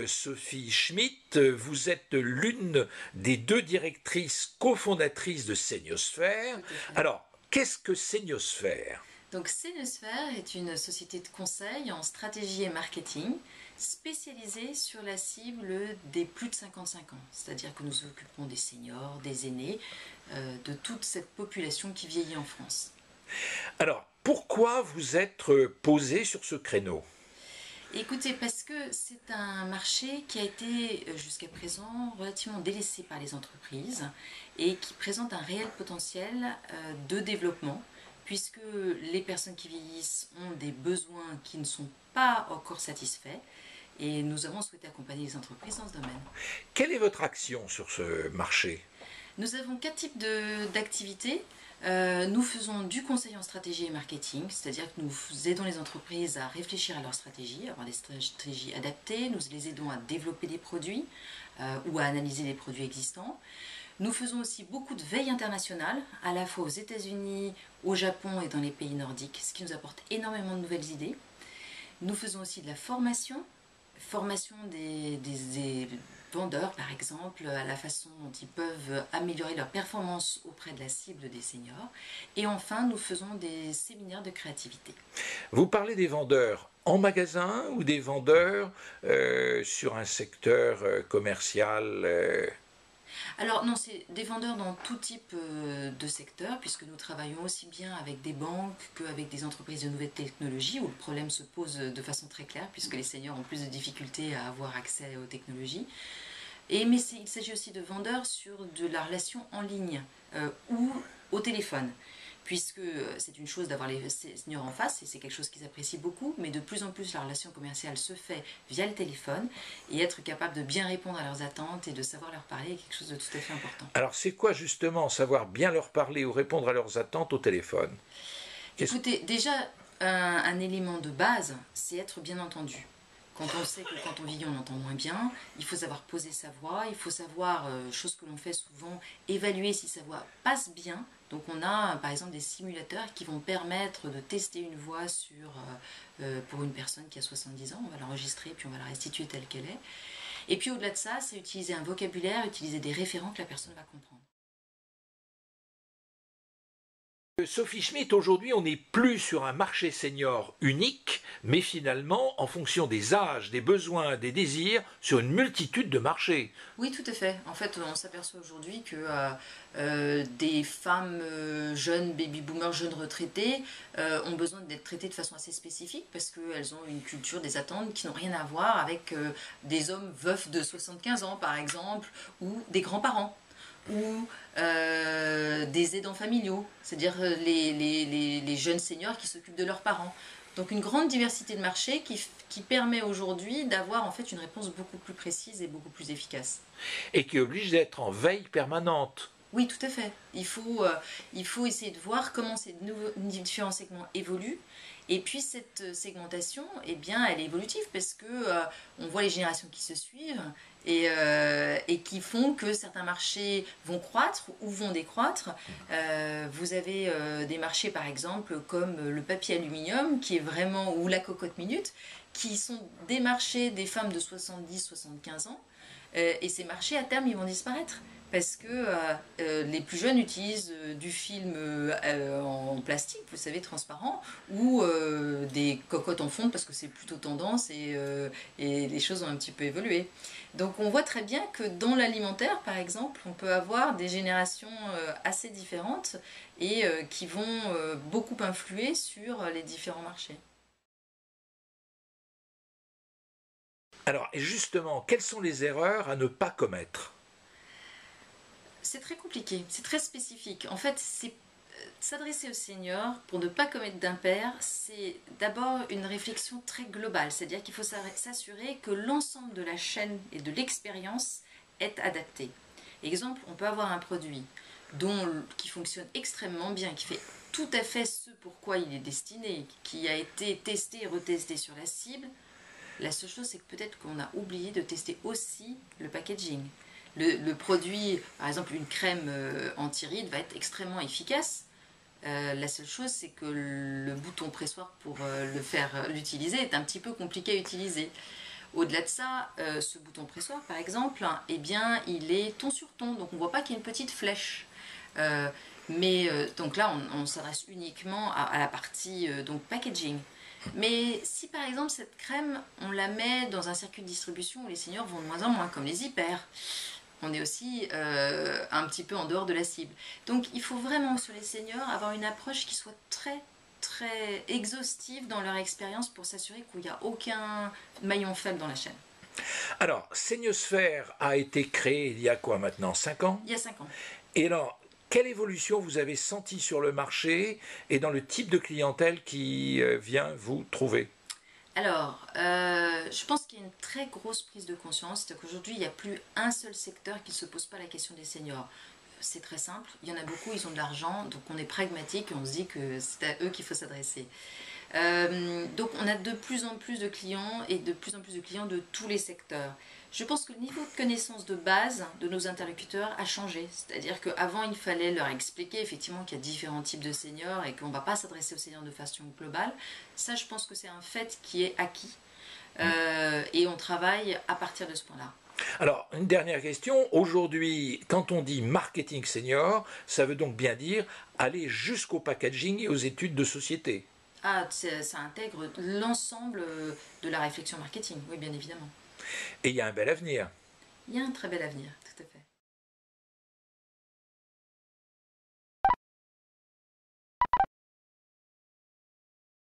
Sophie Schmitt, vous êtes l'une des deux directrices cofondatrices de Seniosphère. Alors, qu'est-ce que Seniosphère? Donc Seniosphère est une société de conseil en stratégie et marketing spécialisée sur la cible des plus de 55 ans. C'est-à-dire que nous nous occupons des seniors, des aînés, de toute cette population qui vieillit en France. Alors, pourquoi vous êtes posé sur ce créneau? Écoutez, parce que c'est un marché qui a été jusqu'à présent relativement délaissé par les entreprises et qui présente un réel potentiel de développement, puisque les personnes qui vieillissent ont des besoins qui ne sont pas encore satisfaits, et nous avons souhaité accompagner les entreprises dans ce domaine. Quelle est votre action sur ce marché? Nous avons 4 types d'activités. Nous faisons du conseil en stratégie et marketing, c'est-à-dire que nous aidons les entreprises à réfléchir à leur stratégie, à avoir des stratégies adaptées. Nous les aidons à développer des produits ou à analyser les produits existants. Nous faisons aussi beaucoup de veille internationale, à la fois aux États-Unis, au Japon et dans les pays nordiques, ce qui nous apporte énormément de nouvelles idées. Nous faisons aussi de la formation des vendeurs par exemple, à la façon dont ils peuvent améliorer leur performance auprès de la cible des seniors. Et enfin, nous faisons des séminaires de créativité. Vous parlez des vendeurs en magasin ou des vendeurs sur un secteur commercial? Alors non, c'est des vendeurs dans tout type de secteur, puisque nous travaillons aussi bien avec des banques qu'avec des entreprises de nouvelles technologies, où le problème se pose de façon très claire, puisque les seniors ont plus de difficultés à avoir accès aux technologies. Mais il s'agit aussi de vendeurs sur de la relation en ligne ou au téléphone, puisque c'est une chose d'avoir les seniors en face, et c'est quelque chose qu'ils apprécient beaucoup, mais de plus en plus la relation commerciale se fait via le téléphone, et être capable de bien répondre à leurs attentes et de savoir leur parler est quelque chose de tout à fait important. Alors, c'est quoi justement savoir bien leur parler ou répondre à leurs attentes au téléphone? Écoutez, déjà, un élément de base, c'est être bien entendu. Quand on sait que quand on vieillit, on entend moins bien, il faut savoir poser sa voix, il faut savoir, chose que l'on fait souvent, évaluer si sa voix passe bien. Donc on a par exemple des simulateurs qui vont permettre de tester une voix pour une personne qui a 70 ans, on va l'enregistrer puis on va la restituer telle qu'elle est. Et puis au-delà de ça, c'est utiliser un vocabulaire, utiliser des référents que la personne va comprendre. Sophie Schmitt, aujourd'hui, on n'est plus sur un marché senior unique, mais finalement, en fonction des âges, des besoins, des désirs, sur une multitude de marchés. Oui, tout à fait. En fait, on s'aperçoit aujourd'hui que des femmes jeunes, baby-boomers, jeunes retraités, ont besoin d'être traitées de façon assez spécifique parce qu'elles ont une culture, des attentes qui n'ont rien à voir avec des hommes veufs de 75 ans, par exemple, ou des grands-parents, ou des aidants familiaux, c'est-à-dire les jeunes seniors qui s'occupent de leurs parents. Donc une grande diversité de marchés qui permet aujourd'hui d'avoir en fait une réponse beaucoup plus précise et beaucoup plus efficace. Et qui oblige d'être en veille permanente. Oui, tout à fait. Il faut essayer de voir comment ces différents segments évoluent. Et puis cette segmentation, eh bien, elle est évolutive parce que on voit les générations qui se suivent et qui font que certains marchés vont croître ou vont décroître. Vous avez des marchés par exemple comme le papier aluminium qui est vraiment, ou la cocotte minute, qui sont des marchés des femmes de 70-75 ans. Et ces marchés à terme ils vont disparaître parce que les plus jeunes utilisent du film en plastique, vous savez, transparent, ou des cocottes en fonte parce que c'est plutôt tendance et les choses ont un petit peu évolué. Donc on voit très bien que dans l'alimentaire, par exemple, on peut avoir des générations assez différentes et qui vont beaucoup influer sur les différents marchés. Alors, et justement, quelles sont les erreurs à ne pas commettre? C'est très compliqué, c'est très spécifique. En fait, s'adresser aux seniors pour ne pas commettre d'impair, c'est d'abord une réflexion très globale. C'est-à-dire qu'il faut s'assurer que l'ensemble de la chaîne et de l'expérience est adapté. Exemple, on peut avoir un produit qui fonctionne extrêmement bien, qui fait tout à fait ce pourquoi il est destiné, qui a été testé et retesté sur la cible. La seule chose, c'est que peut-être qu'on a oublié de tester aussi le packaging. Le produit, par exemple une crème anti-rides, va être extrêmement efficace. La seule chose, c'est que le bouton pressoir pour l'utiliser est un petit peu compliqué à utiliser. Au-delà de ça, ce bouton pressoir, par exemple, eh bien, il est ton sur ton, donc on ne voit pas qu'il y a une petite flèche. Donc là, on s'adresse uniquement à la partie donc packaging. Mais si par exemple cette crème, on la met dans un circuit de distribution où les seniors vont de moins en moins, comme les hyper, on est aussi un petit peu en dehors de la cible. Donc il faut vraiment sur les seniors avoir une approche qui soit très exhaustive dans leur expérience pour s'assurer qu'il n'y a aucun maillon faible dans la chaîne. Alors, Seniosphère a été créé il y a quoi maintenant, 5 ans? Il y a 5 ans. Et alors, quelle évolution vous avez sentie sur le marché et dans le type de clientèle qui vient vous trouver? Alors, je pense qu'il y a une très grosse prise de conscience, c'est qu'aujourd'hui, il n'y a plus un seul secteur qui ne se pose pas la question des seniors. C'est très simple, il y en a beaucoup, ils ont de l'argent, donc on est pragmatique et on se dit que c'est à eux qu'il faut s'adresser. Donc on a de plus en plus de clients et de plus en plus de clients de tous les secteurs. Je pense que le niveau de connaissance de base de nos interlocuteurs a changé. C'est-à-dire qu'avant, il fallait leur expliquer effectivement qu'il y a différents types de seniors et qu'on ne va pas s'adresser aux seniors de façon globale. Ça, je pense que c'est un fait qui est acquis. Et on travaille à partir de ce point-là. Alors, une dernière question. Aujourd'hui, quand on dit marketing senior, ça veut donc bien dire aller jusqu'au packaging et aux études de société. Ah, ça intègre l'ensemble de la réflexion marketing, oui, bien évidemment. Et il y a un bel avenir. Il y a un très bel avenir, tout à fait.